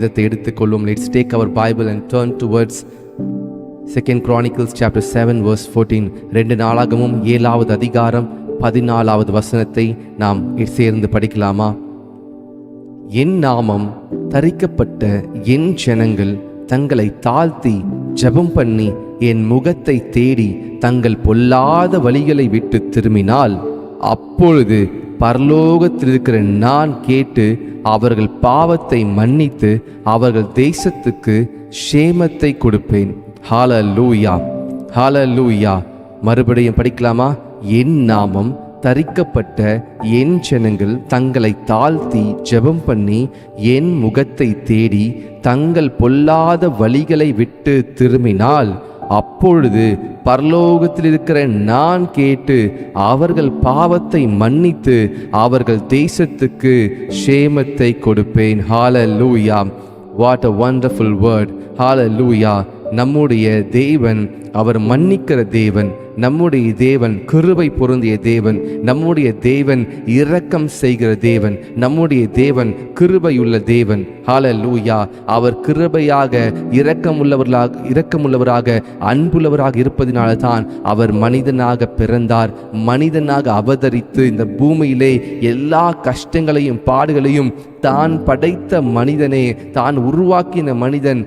வேதத்தை எடுத்துக்கொள்வோம். Let's take our Bible and turn towards 2 Chronicles chapter 7 verse 14. 2 நாளாகமும் 7வது அதிகாரம் 14வது வசனத்தை நாம் சேர்ந்து படிக்கலாமா? என் நாமம் தரிக்கப்பட்ட என் ஜனங்கள் தங்களை தாழ்த்தி ஜெபம் பண்ணி என் முகத்தை தேடி தங்கள் பொல்லாத வழிகளை விட்டு திரும்பினால், அப்பொழுது பரலோகத்தில் இருக்கிற நான் கேட்டு அவர்கள் பாவத்தை மன்னித்து அவர்கள் தேசத்துக்கு சேமத்தை கொடுப்பேன். ஹல்லேலூயா, ஹல்லேலூயா. மறுபடியும் படிக்கலாமா? என் நாமம் தரிக்கப்பட்ட என் ஜனங்கள் தங்களை தாழ்த்தி ஜெபம் பண்ணி என் முகத்தை தேடி தங்கள் பொல்லாத வழிகளை விட்டு திரும்பினால், அப்பொழுது பரலோகத்தில் இருக்கிற நான் கேட்டு அவர்கள் பாவத்தை மன்னித்து அவர்கள் தேசத்துக்கு சேமத்தை கொடுப்பேன். ஹல்லேலூயா. What a wonderful word. ஹல்லேலூயா. நம்முடைய தேவன் அவர் மன்னிக்கிற தேவன், நம்முடைய தேவன் கிருபை பொருந்திய தேவன், நம்முடைய தேவன் இரக்கம் செய்கிற தேவன், நம்முடைய தேவன் கிருபையுள்ள தேவன். ஹல்லேலூயா. அவர் கிருபையாக இரக்கமுள்ளவராக அன்புள்ளவராக இருப்பதினால தான் அவர் மனிதனாக பிறந்தார், மனிதனாக அவதரித்து இந்த பூமியிலே எல்லா கஷ்டங்களையும் பாடுகளையும் தான் படைத்த மனிதனே, தான் உருவாக்கின மனிதன்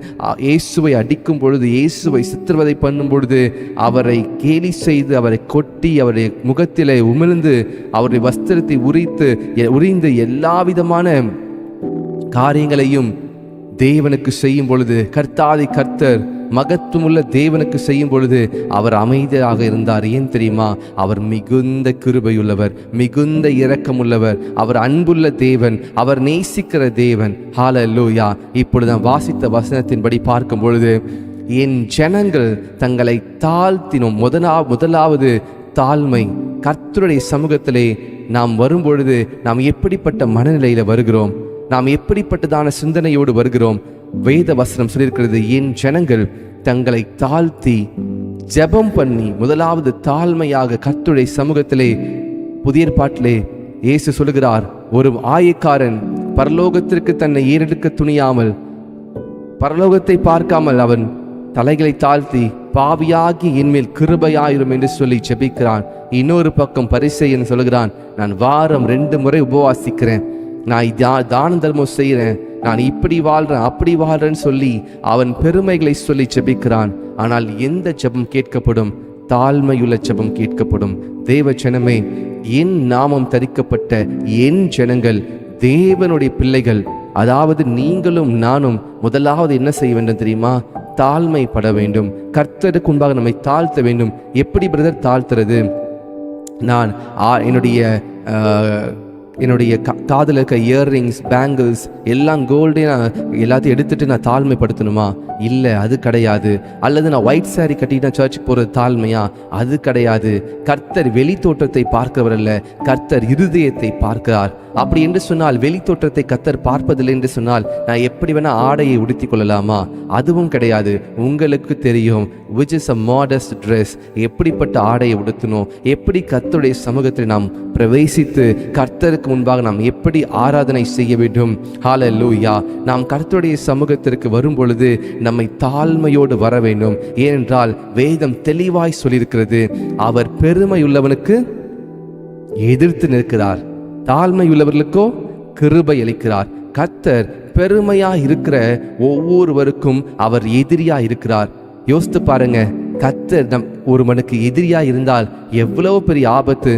இயேசுவை அடிக்கும் பொழுது, இயேசுவை சித்திரவதை பண்ணும் பொழுது அவரை கேலி செய்து அவரை கொட்டி அவருடைய முகத்திலே உமிழ்ந்து அவருடைய வஸ்திரத்தை உரிந்து எல்லா விதமான காரியங்களையும் தேவனுக்கு செய்யும் பொழுது, கர்த்தாதி கர்த்தர் மகத்துவமுள்ள தேவனுக்கு செய்யும் பொழுது அவர் அமைதியாக இருந்தார். ஏன் தெரியுமா? அவர் மிகுந்த கிருபையுள்ளவர், மிகுந்த இரக்கமுள்ளவர், அவர் அன்புள்ள தேவன், அவர் நேசிக்கிற தேவன். ஹல்லேலூயா. இப்பொழுது நான் வாசித்த வசனத்தின்படி பார்க்கும் பொழுது, என் ஜனங்கள் தங்களை தாழ்த்தினோம். முதலாவது தாழ்மை. கர்த்தருடைய சமூகத்திலே நாம் வரும்பொழுது நாம் எப்படிப்பட்ட மனநிலையில வருகிறோம், நாம் எப்படிப்பட்டதான சிந்தனையோடு வருகிறோம்? வேத வசனம் சொல்லியிருக்கிறது, என் ஜனங்கள் தங்களை தாழ்த்தி ஜெபம் பண்ணி. முதலாவது தாழ்மையாக கர்த்தருடைய சமூகத்திலே. புதிய ஏற்பாட்டிலே இயேசு சொல்லுகிறார், ஒரு ஆயக்காரன் பரலோகத்திற்கு தன்னை ஏறெடுக்க துணியாமல், பரலோகத்தை பார்க்காமல் அவன் தலைகளை தாழ்த்தி பாவியாகி என்மேல் கிருபையாயிரும் என்று சொல்லி ஜெபிக்கிறான். இன்னொரு பக்கம் பரிசேயன் சொல்லுகிறான், நான் வாரம் 2 முறை உபவாசிக்கிறேன், நான் தான தர்மம் செய்கிறேன், நான் இப்படி வாழ்றேன் அப்படி வாழ்றேன்னு சொல்லி அவன் பெருமைகளை சொல்லி ஜெபிக்கிறான். ஆனால் எந்த ஜெபம் கேட்கப்படும்? தாழ்மையுள்ள ஜெபம் கேட்கப்படும். தேவ ஜனமே, என் நாமம் தரிக்கப்பட்ட என் ஜனங்கள் தேவனுடைய பிள்ளைகள், அதாவது நீங்களும் நானும் முதலாவது என்ன செய்ய வேண்டும் தெரியுமா? தாழ்மைப்பட வேண்டும். கர்த்தருக்கு முன்பாக நம்மை தாழ்த்த வேண்டும். எப்படி பிரதர் தாழ்த்துறது? நான் என்னுடைய காதில் இருக்க இயர்ரிங்ஸ், பேங்கிள்ஸ் எல்லாம் கோல்டே நான் எல்லாத்தையும் எடுத்துட்டு நான் தாழ்மைப்படுத்தணுமா? இல்லை, அது கிடையாது. அல்லது நான் ஒயிட் சாரி கட்டிட்டு நான் சர்ச்சுக்கு போகிறது தாழ்மையா? அது கிடையாது. கர்த்தர் வெளி தோற்றத்தை பார்க்கிறவர் அல்ல, கர்த்தர் இருதயத்தை பார்க்கிறார். அப்படி என்று சொன்னால், வெளி தோற்றத்தை கர்த்தர் பார்ப்பதில்லை என்று சொன்னால் நான் எப்படி வேணா ஆடையை உடுத்தி கொள்ளலாமா? அதுவும் கிடையாது. உங்களுக்கு தெரியும் which is a modest dress. எப்படிப்பட்ட ஆடையை உடுத்தணும், எப்படி கர்த்தருடைய சமூகத்தில் நாம் பிரவேசித்து கர்த்தருக்கு முன்பாக நாம் எப்படி ஆராதனை செய்ய வேண்டும். ஹல்லேலூயா. நாம் கர்த்தருடைய சமூகத்திற்கு வரும் பொழுது நம்மை தாழ்மையோடு வர வேண்டும். ஏனென்றால் வேதம் தெளிவாய் சொல்லியிருக்கிறது, அவர் பெருமையுள்ளவனுக்கு எதிர்த்து நிற்கிறார், தாழ்மையுள்ளவர்களுக்கோ கிருபை அளிக்கிறார். கர்த்தர் பெருமையா இருக்கிற ஒவ்வொருவருக்கும் அவர் எதிரியா இருக்கிறார். யோசித்து பாருங்க, கர்த்தர் ஒருவனுக்கு எதிரியா இருந்தால் எவ்வளவு பெரிய ஆபத்து.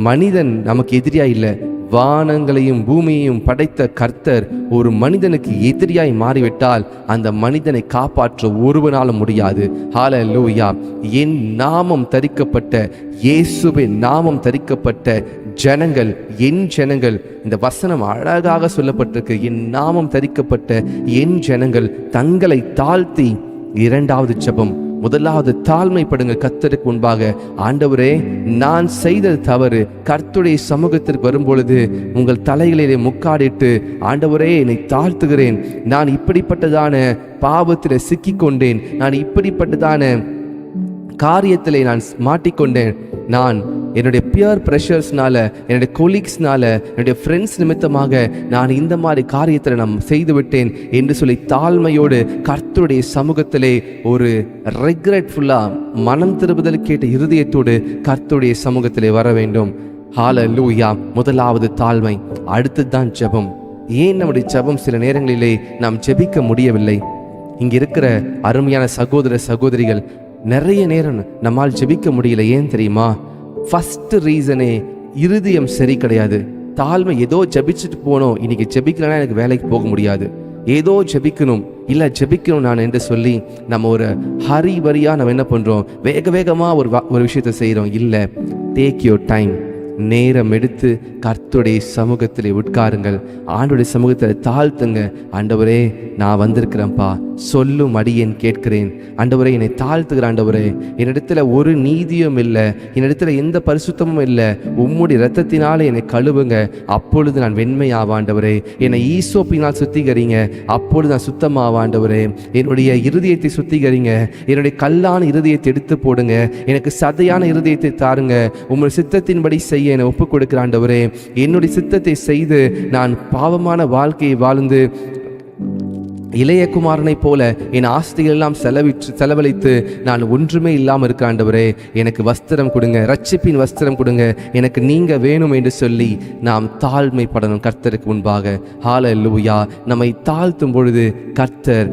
மனிதன் நமக்கு எதிரியா இல்லை, வானங்களையும் பூமியையும் படைத்த கர்த்தர் ஒரு மனிதனுக்கு எதிரியாய் மாறிவிட்டால் அந்த மனிதனை காப்பாற்ற ஒருவனாலும் முடியாது. ஹல்லேலூயா. என் நாமம் தரிக்கப்பட்ட, இயேசுவின் நாமம் தரிக்கப்பட்ட ஜனங்கள், என் ஜனங்கள். இந்த வசனம் அழகாக சொல்லப்பட்டிருக்கு. என் நாமம் தரிக்கப்பட்ட என் ஜனங்கள் தங்களை தாழ்த்தி. இரண்டாவது ஜெபம். முதலாவது தாழ்மைப்படுங்க கர்த்தருக்கு முன்பாக. ஆண்டவரே, நான் செய்தது தவறு. கர்த்தருடைய சமூகத்திற்கு வரும்பொழுது உங்கள் தலைகளிலே முக்காடிட்டு, ஆண்டவரே என்னை தாழ்த்துகிறேன், நான் இப்படிப்பட்டதான பாவத்தில் சிக்கிக்கொண்டேன், நான் இப்படிப்பட்டதான காரியத்திலே நான் மாட்டிக்கொண்டேன். நான் என்னுடைய பியர் ப்ரெஷர்ஸ்னால, என்னுடைய கொலீக்ஸ்னால, என்னுடைய ஃப்ரெண்ட்ஸ் நிமித்தமாக நான் இந்த மாதிரி காரியத்தில் நான் செய்துவிட்டேன் என்று சொல்லி தாழ்மையோடு கர்த்தருடைய சமூகத்திலே ஒரு ரெக்ரெட்ஃபுல்லாக மனம் திரும்புதல் கேட்ட இருதயத்தோடு கர்த்தருடைய சமூகத்திலே வர வேண்டும். ஹல்லேலூயா. முதலாவது தாழ்மை, அடுத்தது தான் ஜெபம். ஏன் நம்முடைய ஜெபம் சில நேரங்களிலே நாம் ஜெபிக்க முடியவில்லை? இங்கே இருக்கிற அருமையான சகோதர சகோதரிகள், நிறைய நேரம் நம்மால் ஜெபிக்க முடியல. ஏன் தெரியுமா? ஃபர்ஸ்ட் ரீசனே இருதயம் சரி கிடையாது. தாழ்மை, ஏதோ ஜெபிச்சுட்டு போனோம், இன்னைக்கு ஜெபிக்கலன்னா எனக்கு வேலைக்கு போக முடியாது, ஏதோ ஜெபிக்கணும், இல்லை ஜெபிக்கணும் நான் என்று சொல்லி நம்ம ஒரு ஹரிபரியாக நம்ம என்ன பண்ணுறோம், வேக வேகமாக ஒரு விஷயத்தை செய்கிறோம். இல்லை, டேக் யோர் டைம். நேரம் எடுத்து கர்த்தருடைய சமூகத்தில் உட்காருங்கள். ஆண்டவருடைய சமூகத்தில் தாழ்த்துங்க. ஆண்டவரே, நான் வந்திருக்கிறேன்ப்பா, சொல்லும் அடியேன் கேட்கிறேன். ஆண்டவரே, என்னை தாழ்த்துகிற ஆண்டவரே, என்னிடத்துல ஒரு நீதியும் இல்லை, என்னிடத்துல எந்த பரிசுத்தமும் இல்லை, உம்முடைய இரத்தத்தினால என்னை கழுவுங்க, அப்பொழுது நான் வெண்மையாவ ஆண்டவரே. என்னை ஈசோப்பினால் சுத்திகரிங்க, அப்பொழுது நான் சுத்தமாவ ஆண்டவரே. என்னுடைய இருதயத்தை சுத்திகரிங்க, என்னுடைய கல்லான இருதயத்தை எடுத்து போடுங்க, எனக்கு சதையான இருதயத்தை தாருங்க. உம்முடைய சித்தத்தின்படி செய்ய என்னை ஒப்புக் கொடுக்கிற ஆண்டவரே. என்னுடைய சித்தத்தை செய்து நான் பாவமான வாழ்க்கையை வாழ்ந்து இளைய குமாரனை போல என் ஆஸ்திகள் எல்லாம் செலவழித்து நான் ஒன்றுமே இல்லாமல் இருக்க ஆண்டவரே, எனக்கு வஸ்திரம் கொடுங்க, ரட்சிப்பின் வஸ்திரம் கொடுங்க, எனக்கு நீங்க வேணும் என்று சொல்லி நாம் தாழ்மைப்படணும் கர்த்தருக்கு முன்பாக. ஹல்லேலூயா. நம்மை தாழ்த்தும் பொழுது கர்த்தர்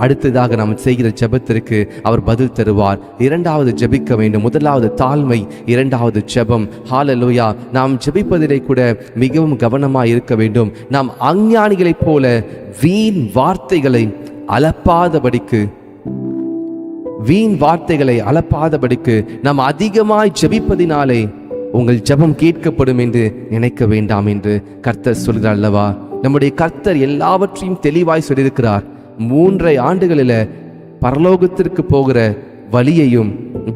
அடுத்ததாக நாம் செய்கிற ஜெபத்திற்கு அவர் பதில் தருவார். இரண்டாவது ஜெபிக்க வேண்டும். முதலாவது தாழ்மை, இரண்டாவது ஜெபம். ஹல்லேலூயா. நாம் ஜெபிப்பதிலே கூட மிகவும் கவனமாக இருக்க வேண்டும். நாம் அஞ்ஞானிகளைப் போல வீண் வார்த்தைகளை அளப்பாதபடிக்கு நாம் அதிகமாய் ஜெபிப்பதினாலே உங்கள் ஜெபம் கேட்கப்படும் என்று நினைக்க வேண்டாம் என்று கர்த்தர் சொல்கிறார் அல்லவா? நம்முடைய கர்த்தர் எல்லாவற்றையும் தெளிவாய் சொல்லியிருக்கிறார். 3 ஆண்டுகளில் பரலோகத்திற்கு போகிற வழியையும்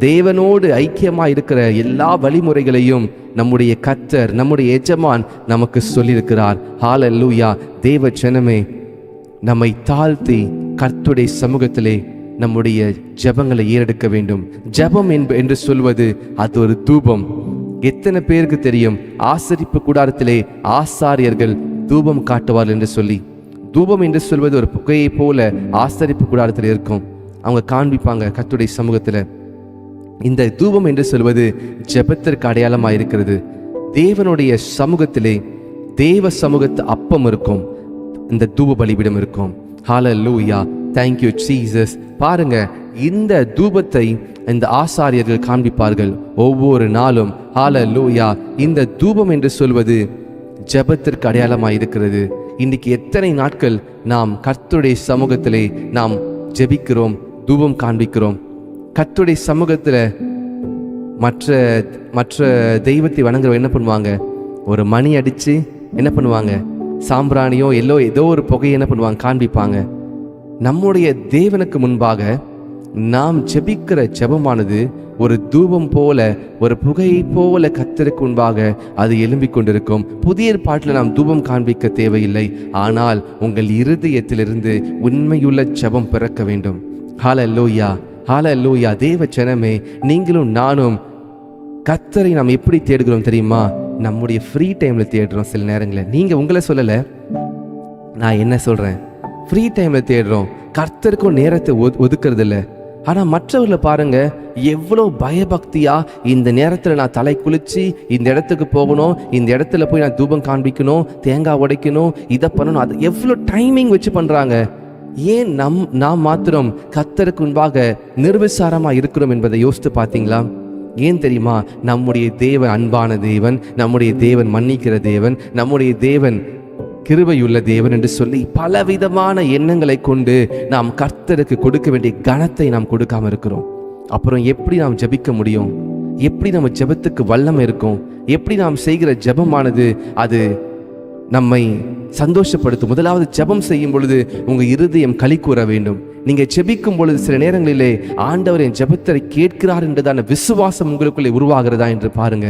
தேவனோடு ஐக்கியமாக இருக்கிற எல்லா வழிமுறைகளையும் நம்முடைய கர்த்தர், நம்முடைய எஜமான் நமக்கு சொல்லியிருக்கிறார். ஹல்லேலூயா. தேவ ஜனமே, நம்மை தாழ்த்தி கர்த்தருடைய சமூகத்திலே நம்முடைய ஜெபங்களை ஏறெடுக்க வேண்டும். ஜெபம் என்று சொல்வது அது ஒரு தூபம். எத்தனை பேருக்கு தெரியும், ஆசரிப்பு கூடாரத்திலே ஆசாரியர்கள் தூபம் காட்டுவார்கள் என்று சொல்லி? தூபம் என்று சொல்வது ஒரு புகையை போல ஆசரிப்பு கூடாரத்தில் இருக்கும், அவங்க காண்பிப்பாங்க கர்த்தருடைய சமூகத்தில். இந்த தூபம் என்று சொல்வது ஜெபத்திற்கு அடையாளமாக இருக்கிறது. தேவனுடைய சமூகத்திலே தேவ சமூகத்து அப்பம் இருக்கும், இந்த தூப பலிபீடம் இருக்கும். ஹல்லேலூயா. Thank you Jesus. பாருங்க, இந்த தூபத்தை இந்த ஆசாரியர்கள் காண்பிப்பார்கள் ஒவ்வொரு நாளும். ஹல்லேலூயா. இந்த தூபம் என்று சொல்வது ஜெபத்திற்கு அடையாளமாக இருக்கிறது. இன்னைக்கு எத்தனை நாட்கள் நாம் கர்த்தருடைய சமூகத்திலே நாம் ஜெபிக்கிறோம், தூபம் காண்பிக்கிறோம்? கர்த்தருடைய சமூகத்தில் மற்ற தெய்வத்தை வணங்குறவங்க என்ன பண்ணுவாங்க? ஒரு மணி அடித்து என்ன பண்ணுவாங்க? சாம்பிராணியோ ஏதோ ஒரு புகையை என்ன பண்ணுவாங்க? காண்பிப்பாங்க. நம்முடைய தேவனுக்கு முன்பாக நாம் ஜெபிக்கிற ஜெபமானது ஒரு தூபம் போல, ஒரு புகையை போல கர்த்தருக்கு முன்பாக அது எழும்பிக் கொண்டிருக்கும். புதிய ஏற்பாட்டில் நாம் தூபம் காண்பிக்க தேவையில்லை, ஆனால் உங்கள் இருதயத்திலிருந்து உண்மையுள்ள ஜெபம் பிறக்க வேண்டும். ஹல்லேலூயா. ஹல்லேலூயா. தேவ ஜனமே, நீங்களும் நானும் கர்த்தரை நாம் எப்படி தேடுகிறோம் தெரியுமா? நம்முடைய ஃப்ரீ டைமில் தேடுறோம். சில நேரங்களில் நீங்கள் உங்களை சொல்லலை, நான் என்ன சொல்கிறேன், ஃப்ரீ டைமில் தேடுறோம், கர்த்தருக்கும் நேரத்தை ஒதுக்கிறது இல்லை. ஆனால் மற்றவர்களை பாருங்க, எவ்வளோ பயபக்தியா இந்த நேரத்தில் நான் தலை குளிச்சு இந்த இடத்துக்கு போகணும், இந்த இடத்துல போய் நான் தூபம் காண்பிக்கணும், தேங்காய் உடைக்கணும், இதை பண்ணணும், அது எவ்வளோ டைமிங் வச்சு பண்ணுறாங்க. ஏன் நாம் மாத்திரம் கர்த்தருக்கு முன்பாக நிர்விசாரமாக இருக்கிறோம் என்பதை யோசித்து பார்த்தீங்களா? ஏன் தெரியுமா? நம்முடைய தேவன் அன்பான தேவன், நம்முடைய தேவன் மன்னிக்கிற தேவன், நம்முடைய தேவன் கிருபையுள்ள தேவன் என்று சொல்லி பலவிதமான எண்ணங்களை கொண்டு நாம் கர்த்தருக்கு கொடுக்க வேண்டிய கனத்தை நாம் கொடுக்காம இருக்கிறோம். அப்புறம் எப்படி நாம் ஜெபிக்க முடியும்? எப்படி நம்ம ஜெபத்துக்கு வல்லமை இருக்கும்? எப்படி நாம் செய்கிற ஜெபமானது அது நம்மை சந்தோஷப்படுத்தும்? முதலாவது ஜெபம் செய்யும் பொழுது உங்க இருதயம் களி கூற வேண்டும். நீங்க ஜெபிக்கும் பொழுது சில நேரங்களிலே ஆண்டவர் என் ஜெபத்தை கேட்கிறார் என்றதான விசுவாசம் உங்களுக்குள்ளே உருவாகிறதா என்று பாருங்க.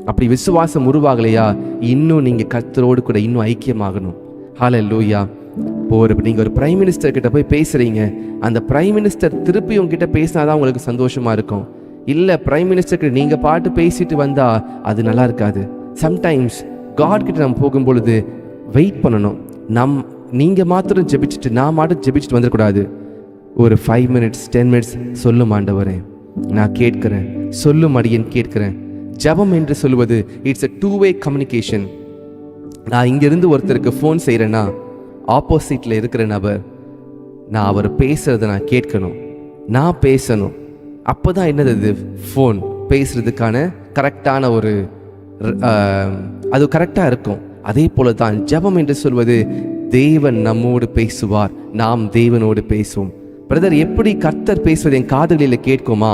அப்படி விசுவாசம் உருவாகலையா, இன்னும் நீங்க கர்த்தரோடு கூட இன்னும் ஐக்கியமாகணும். ஹல்லேலூயா. நீங்க ஒரு பிரைம் மினிஸ்டர் கிட்ட போய் பேசுறீங்க, அந்த பிரைம் மினிஸ்டர் திருப்பி உங்ககிட்ட பேசினாதான் உங்களுக்கு சந்தோஷமா இருக்கும். இல்லை பிரைம் மினிஸ்டருக்கு நீங்கள் பாட்டு பேசிட்டு வந்தா அது நல்லா இருக்காது. சம்டைம்ஸ் காட் கிட்ட நம்ம போகும்பொழுது வெயிட் பண்ணணும். நீங்கள் மாத்திரம் ஜெபிச்சுட்டு நான் மாட்டும் ஜெபிச்சுட்டு வந்துடக்கூடாது. ஒரு 5 minutes 10 minutes சொல்லும் ஆண்டவரே நான் கேட்கிறேன், சொல்லும் அடியேன் கேட்கிறேன். ஜெபம் என்று சொல்வது இட்ஸ் a two-way communication. நான் இங்கிருந்து ஒருத்தருக்கு ஃபோன் செய்கிறேன்னா ஆப்போசிட்டில் இருக்கிற நபர் நான் அவர் பேசுகிறத நான் கேட்கணும், நான் பேசணும். அப்போ தான் என்னது இது ஃபோன் பேசுகிறதுக்கான கரெக்டான ஒரு அது கரெக்டாக இருக்கும். அதே போல தான் ஜெபம் என்று சொல்வது தேவன் நம்மோடு பேசுவார், நாம் தேவனோடு பேசுவோம். பிரதர், எப்படி கர்த்தர் பேசுவது என் காதுகளில் கேட்குமா?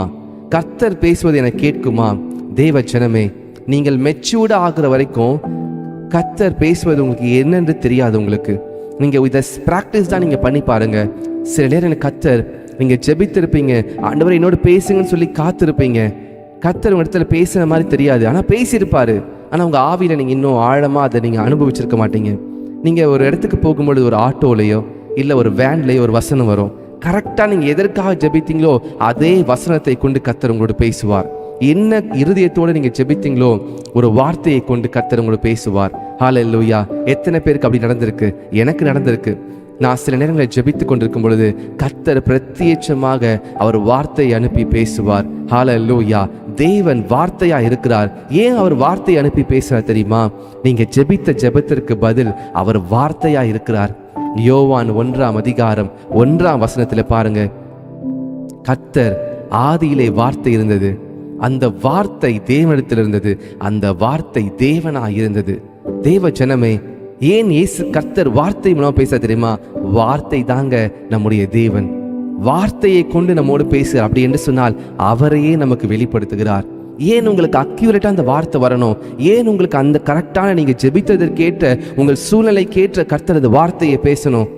கர்த்தர் பேசுவது எனக்கு கேட்குமா? தேவ ஜனமே, நீங்கள் மெச்சூர்டு ஆகிற வரைக்கும் கர்த்தர் பேசுவது உங்களுக்கு என்னென்று தெரியாது. உங்களுக்கு நீங்கள் இதை ப்ராக்டிஸ் தான் நீங்கள் பண்ணி பாருங்க. சில நேரம் எனக்கு கர்த்தர், நீங்கள் ஜெபித்திருப்பீங்க, ஆண்டவரை என்னோட பேசுங்கன்னு சொல்லி காத்திருப்பீங்க. கர்த்தர் உங்கள் இடத்துல பேசுகிற மாதிரி தெரியாது, ஆனால் பேசியிருப்பார். ஆனால் உங்கள் ஆவியில் நீங்கள் இன்னும் ஆழமாக அதை நீங்கள் அனுபவிச்சிருக்க மாட்டீங்க. நீங்கள் ஒரு இடத்துக்கு போகும்பொழுது ஒரு ஆட்டோலையோ இல்லை ஒரு வேன்லேயோ ஒரு வசனம் வரும். கரெக்டாக நீங்கள் எதற்காக ஜெபித்தீங்களோ அதே வசனத்தை கொண்டு கர்த்தர் உங்களோட பேசுவார். என்ன இருதயத்தோடு நீங்கள் ஜெபித்தீங்களோ ஒரு வார்த்தையை கொண்டு கர்த்தர் உங்களோட பேசுவார். ஹல்லேலூயா! எத்தனை பேருக்கு அப்படி நடந்திருக்கு? எனக்கு நடந்திருக்கு. நான் சில நேரங்களில் ஜெபித்து கொண்டிருக்கும் பொழுது கர்த்தர் பிரத்யட்சமாக அவர் வார்த்தையை அனுப்பி பேசுவார். ஹல்லேலூயா! தேவன் வார்த்தையா இருக்கிறார். ஏன் அவர் வார்த்தையை அனுப்பி பேசுறார் தெரியுமா? நீங்க ஜெபித்த ஜெபத்திற்கு பதில் அவர் வார்த்தையா இருக்கிறார். யோவான் 1:1 பாருங்க, கர்த்தர் ஆதியிலே வார்த்தை இருந்தது, அந்த வார்த்தை தேவனிடத்தில் இருந்தது, அந்த வார்த்தை தேவனாய் இருந்தது. தேவ ஜனமே, ஏன் இயேசு கர்த்தர் வார்த்தை மூலமா பேச தெரியுமா? வார்த்தை தாங்க நம்முடைய தேவன். வார்த்தையை கொண்டு நம்மோடு பேசு அப்படி என்று சொன்னால் அவரையே நமக்கு வெளிப்படுத்துகிறார். ஏன் உங்களுக்கு அக்யூரேட்டா அந்த வார்த்தை வரணும்? ஏன் உங்களுக்கு அந்த கரெக்டான நீங்க ஜெபித்ததற்கேற்ற உங்கள் சூழ்நிலைக்கேற்ற கர்த்தர் அந்த வார்த்தையை பேசணும்?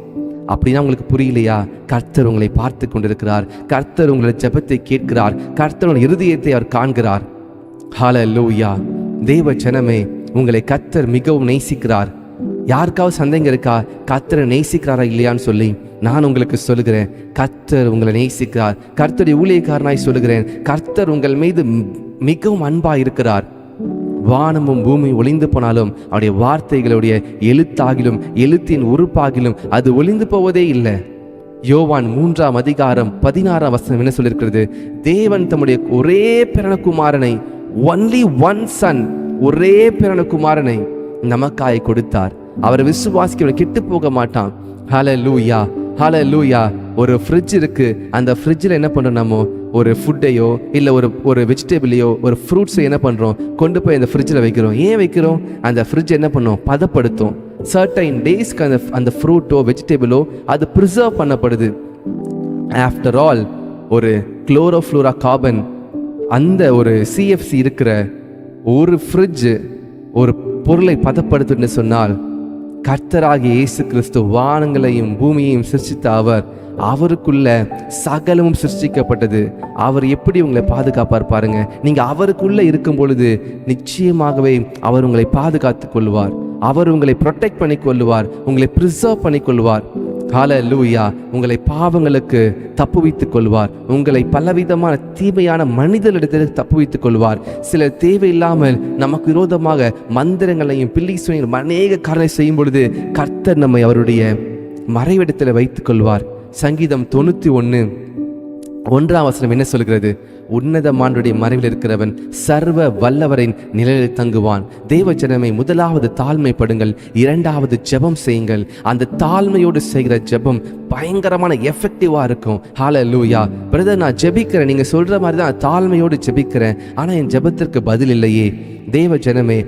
அப்படின்னா உங்களுக்கு புரியலையா? கர்த்தர் உங்களை பார்த்து கொண்டிருக்கிறார். கர்த்தர் உங்களுடைய ஜெபத்தை கேட்கிறார். கர்த்தரோட இருதயத்தை அவர் காண்கிறார். ஹல்லேலூயா! தேவ ஜனமே, உங்களை கர்த்தர் மிகவும் நேசிக்கிறார். யாருக்காவது சந்தேகம் இருக்கா கர்த்தரை நேசிக்கிறாரா இல்லையான்னு சொல்லி? நான் உங்களுக்கு சொல்லுகிறேன், கர்த்தர் உங்களை நேசிக்கிறார். கர்த்தருடைய ஊழியக்காரனாய் சொல்லுகிறேன், கர்த்தர் உங்கள் மீது மிகவும் அன்பாக இருக்கிறார். வானமும் பூமி ஒளிந்து போனாலும் அவருடைய வார்த்தைகளுடைய எழுத்தாகிலும் எழுத்தின் உறுப்பாகிலும் அது ஒளிந்து போவதே இல்லை. யோவான் 3:16 என்ன சொல்லியிருக்கிறது? தேவன் தம்முடைய ஒரே பிறனகுமாரனை, ஒன்லி ஒன் சன், ஒரே பிறனகுமாரனை நமக்காய் கொடுத்தார். அவரை விசுவாசிக்க கெட்டு போக மாட்டான். ஹல்லேலூயா! ஹல்லேலூயா! ஒரு ஃப்ரிட்ஜ் இருக்கு. அந்த ஃப்ரிட்ஜில் என்ன பண்ணுறோம்? நம்ம ஒரு ஃபுட்டையோ இல்லை ஒரு வெஜிடபிளையோ ஒரு ஃப்ரூட்ஸை என்ன பண்ணுறோம்? கொண்டு போய் அந்த ஃப்ரிட்ஜில் வைக்கிறோம். ஏன் வைக்கிறோம்? அந்த ஃப்ரிட்ஜ் என்ன பண்ணும்? பதப்படுத்தும். சர்டைன் டேஸ்க்கு அந்த ஃப்ரூட்டோ வெஜிடபிளோ அது ப்ரிசர்வ் பண்ணப்படுது. ஆஃப்டர் ஆல், ஒரு குளோரோஃப்ளூரா கார்பன், அந்த ஒரு CFC இருக்கிற ஒரு ஃப்ரிட்ஜ் ஒரு பொருளை பதப்படுத்துன்னு சொன்னால், கர்த்தராகிய இயேசு கிறிஸ்து வானங்களையும் பூமியையும் சிருஷ்டித்த அவருக்குள்ள சகலமும் சிருஷ்டிக்கப்பட்டது. அவர் எப்படி உங்களை பாதுகாப்பார் பாருங்க. நீங்க அவருக்குள்ள இருக்கும் பொழுது நிச்சயமாகவே அவர் உங்களை பாதுகாத்து கொள்வார். அவர் உங்களை ப்ரொடெக்ட் பண்ணி கொள்வார், உங்களை ப்ரிசர்வ் பண்ணி கொள்வார். ஹல்லேலூயா! உங்களை பாவங்களுக்கு தப்புவித்துக் கொள்வார். உங்களை பலவிதமான தீமையான மனிதர்களிடத்தில் தப்புவித்துக் கொள்வார். சிலர் தேவையில்லாமல் நமக்கு விரோதமாக மந்திரங்களையும் பில்லி சுவையும் அநேக காரணை செய்யும் பொழுது கர்த்தர் நம்மை அவருடைய மறைவிடத்தில் வைத்துக் கொள்வார். சங்கீதம் 91:1 என்ன சொல்கிறது? உன்னதமானுடைய மறைவில் இருக்கிறவன் சர்வ வல்லவரின் நிழலில் தங்குவான். தேவ ஜனமே, முதலாவது தாழ்மைப்படுங்கள், இரண்டாவது ஜெபம் செய்யுங்கள். அந்த தாழ்மையோடு செய்கிற ஜெபம் பயங்கரமான எஃபெக்டிவா இருக்கும். ஹல்லேலூயா! பிரதர், நான் ஜெபிக்கிறேன், நீங்க சொல்ற மாதிரி தான் தாழ்மையோடு ஜெபிக்கிறேன், ஆனா என் ஜெபத்திற்கு பதில் இல்லையே. தேவ ஜனமே,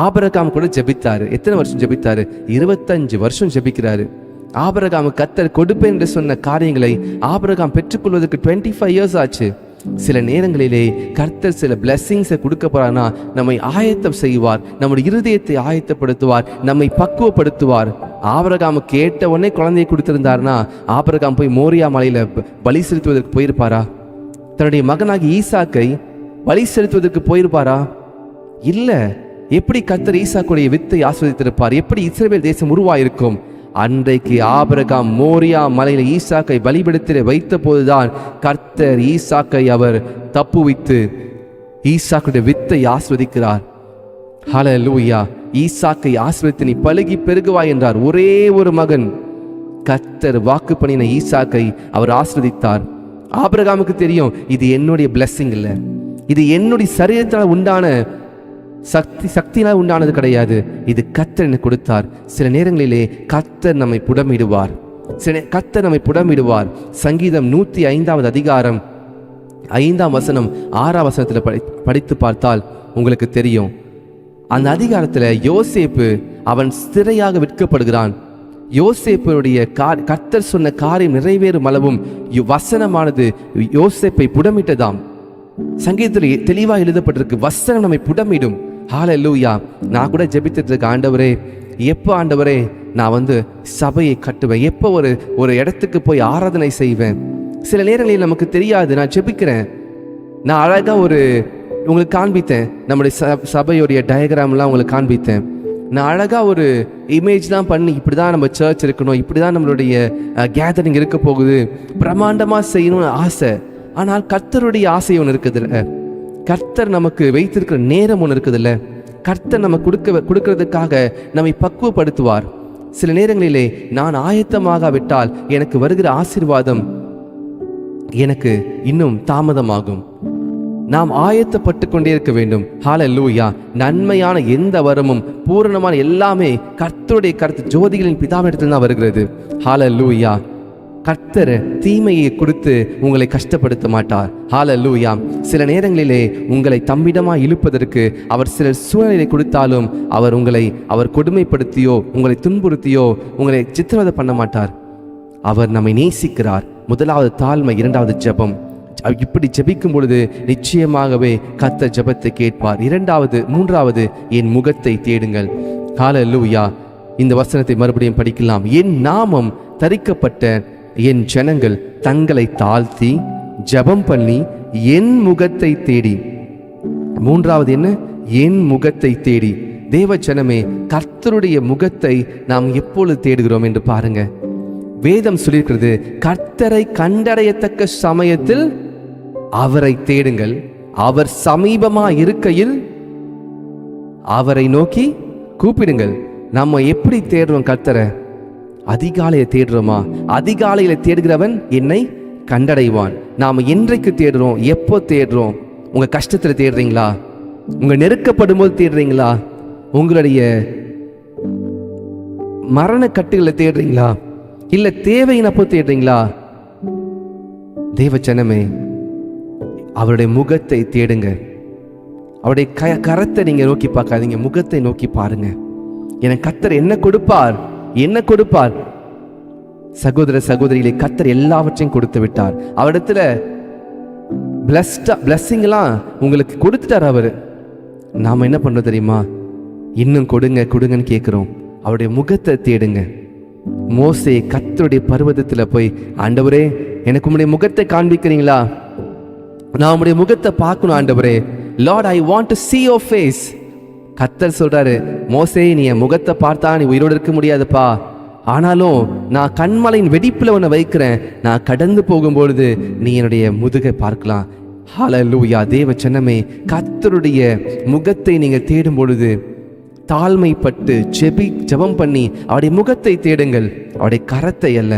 ஆபிரகாம் கூட ஜெபித்தாரு. எத்தனை வருஷம் ஜெபித்தாரு? 25 வருஷம் ஜெபிக்கிறாரு. ஆபிரகாம் கர்த்தர் கொடுப்பேன் என்று சொன்ன காரியங்களை ஆபிரகாம் பெற்றுக்கொள்வதற்கு 25 இயர்ஸ் ஆச்சு. சில நேரங்களிலே கர்த்தர் சில பிளெஸிங்ஸை கொடுக்க போறானா நம்மை ஆயத்தம் செய்வார், நம்முடைய இருதயத்தை ஆயத்தப்படுத்துவார், நம்மை பக்குவப்படுத்துவார். ஆபிரகாம் கேட்ட உடனே குழந்தையை கொடுத்திருந்தார்னா ஆபிரகாம் போய் மோரியா மலையில பலி செலுத்துவதற்கு போயிருப்பாரா? தன்னுடைய மகனாகி ஈசாக்கை பலி செலுத்துவதற்கு போயிருப்பாரா? இல்ல. எப்படி கர்த்தர் ஈசாக்குடைய வித்தை ஆஸ்வதித்திருப்பார்? எப்படி இஸ்ரவேல் தேசம் உருவாயிருக்கும்? அன்றைக்கு ஆபிரகாம் மோரியா மலையில் ஈசாக்கை பலிபீடத்திலே வைத்த போதுதான் கர்த்தர் ஈசாக்கை அவர் தப்புவித்து ஈசாக்குடைய வித்தை ஆஸ்வதிக்கிறார். ஹல்லேலூயா. ஈசாக்கை ஆஸ்வதித்து நீ பலுகி பெருகுவாய் என்றார். ஒரே ஒரு மகன், கர்த்தர் வாக்கு பண்ணின ஈசாக்கை அவர் ஆஸ்வதித்தார். ஆபிரகாமுக்கு தெரியும், இது என்னுடைய பிளெஸிங் இல்லை, இது என்னுடைய சரீரத்தால் உண்டான சக்தியினால் உண்டானது கிடையாது, இது கர்த்தர் எனக்கு கொடுத்தார். சில நேரங்களிலே கர்த்தர் நம்மை புடமிடுவார், கர்த்தர் நம்மை புடமிடுவார். சங்கீதம் 105 அதிகாரம் 5 6 படித்து பார்த்தால் உங்களுக்கு தெரியும். அந்த அதிகாரத்தில் யோசேப்பு அவன் சிறையாக விற்கப்படுகிறான். யோசேப்புடைய கர்த்தர் சொன்ன காரியம் நிறைவேறும் அளவும் வசனமானது யோசேப்பை புடமிட்டதாம். சங்கீதத்தில் தெளிவாக எழுதப்பட்டிருக்கு, வசனம் நம்மை புடமிடும். ஹல்லேலூயா. நான் கூட ஜெபித்துட்டு இருக்க, ஆண்டவரே எப்போ ஆண்டவரே நான் சபையை கட்டுவேன், எப்போ ஒரு இடத்துக்கு போய் ஆராதனை செய்வேன். சில நேரங்களில் நமக்கு தெரியாது. நான் ஜெபிக்கிறேன், நான் அழகாக உங்களுக்கு காண்பித்தேன், நம்முடைய சபையுடைய டயக்ராம்லாம் உங்களுக்கு காண்பித்தேன். நான் அழகாக ஒரு இமேஜ்லாம் பண்ணி, இப்படி தான் நம்ம சர்ச் இருக்கணும், இப்படி தான் நம்மளுடைய கேதரிங் இருக்க போகுது, பிரம்மாண்டமாக செய்யணும்னு ஆசை. ஆனால் கர்த்தருடைய ஆசை ஒன்று இருக்குதுல்ல, கர்த்தர் நமக்கு வைத்திருக்கிற நேரம் ஒன்று இருக்குதுல்ல, கர்த்தர் நம்ம கொடுக்கறதுக்காக நம்மை பக்குவப்படுத்துவார். சில நேரங்களிலே நான் ஆயத்தமாக விட்டால் எனக்கு வருகிற ஆசீர்வாதம் எனக்கு இன்னும் தாமதமாகும். நாம் ஆயத்தப்பட்டு கொண்டே இருக்க வேண்டும். ஹல்லேலூயா. நன்மையான எந்த வரமும் பூரணமான எல்லாமே கர்த்தருடைய கருத்து ஜோதிகளின் பிதாவிடத்தில் தான் வருகிறது. ஹல்லேலூயா. கர்த்தர் தீமையை கொடுத்து உங்களை கஷ்டப்படுத்த மாட்டார். ஹல்லேலூயா. சில நேரங்களிலே உங்களை தம்மிடமாக இழுப்பதற்கு அவர் சில சூழ்நிலை கொடுத்தாலும் அவர் கொடுமைப்படுத்தியோ உங்களை துன்புறுத்தியோ உங்களை சித்திரவதை பண்ண மாட்டார். அவர் நம்மை நேசிக்கிறார். முதலாவது தாழ்மை, இரண்டாவது ஜெபம். இப்படி ஜெபிக்கும் பொழுது நிச்சயமாகவே கர்த்தர் ஜெபத்தை கேட்பார். மூன்றாவது என் முகத்தை தேடுங்கள். ஹல்லேலூயா. இந்த வசனத்தை மறுபடியும் படிக்கலாம். என் நாமம் தரிக்கப்பட்ட என் ஜனங்கள் தங்களை தாழ்த்தி ஜெபம் பண்ணி என் முகத்தை தேடி. மூன்றாவது என்ன? என் முகத்தை தேடி. தேவ ஜனமே, கர்த்தருடைய முகத்தை நாம் எப்பொழுது தேடுகிறோம் என்று பாருங்க. வேதம் சொல்லியிருக்கிறது, கர்த்தரை கண்டடையத்தக்க சமயத்தில் அவரை தேடுங்கள், அவர் சமீபமா இருக்கையில் அவரை நோக்கி கூப்பிடுங்கள். நம்ம எப்படி தேடுறோம் கர்த்தரை? அதிகாலையை தேடுறோமா? அதிகாலையில தேடுகிறவன் என்னை கண்டடைவான். நாம் என்றைக்கு தேடுறோம்? எப்போ தேடுறோம்? உங்க கஷ்டத்தில் தேடுறீங்களா? உங்க நெருக்கப்படும் போது தேடுறீங்களா? உங்களுடைய மரண கட்டுகளை தேடுறீங்களா? இல்ல தேவையினப்போ தேடுறீங்களா? தேவ ஜனமே, அவருடைய முகத்தை தேடுங்க. அவருடைய கரத்தை நீங்க நோக்கி பார்க்காதீங்க, முகத்தை நோக்கி பாருங்க. என கர்த்தர் என்ன கொடுப்பார்? என்ன கொடுப்பார்? சகோதர சகோதரிகளை, கர்த்தர் எல்லாவற்றையும் கொடுத்து விட்டார். அவரிடத்துல பிளஸ்ஸிங்லாம் உங்களுக்கு கொடுத்துட்டார் அவரு. நாம என்ன பண்ணோம் தெரியுமா? இன்னும் கொடுங்க கொடுங்கன்னு கேட்கிறோம். அவருடைய முகத்தை தேடுங்க. மோசே கர்த்தருடைய பர்வதத்தில் போய், ஆண்டவரே எனக்கு உம்முடைய முகத்தை காண்பிக்கிறீங்களா? நான் உம்முடைய முகத்தை பார்க்கணும் ஆண்டவரே. Lord, I want to see your face. கர்த்தர் சொல்றாரு, மோசே நீ என் முகத்தை பார்த்தா நீ உயிரோடு இருக்க முடியாதுப்பா. ஆனாலும் நான் கண்மலையின் வெடிப்புல உன்னை வைக்கிறேன். நான் கடந்து போகும்பொழுது நீ என்னுடைய முதுகை பார்க்கலாம். ஹல்லேலூயா. தேவ ஜனமே, கர்த்தருடைய முகத்தை நீங்க தேடும் பொழுது தாழ்மைப்பட்டு ஜெபம் பண்ணி அவருடைய முகத்தை தேடுங்கள், அவருடைய கரத்தை அல்ல.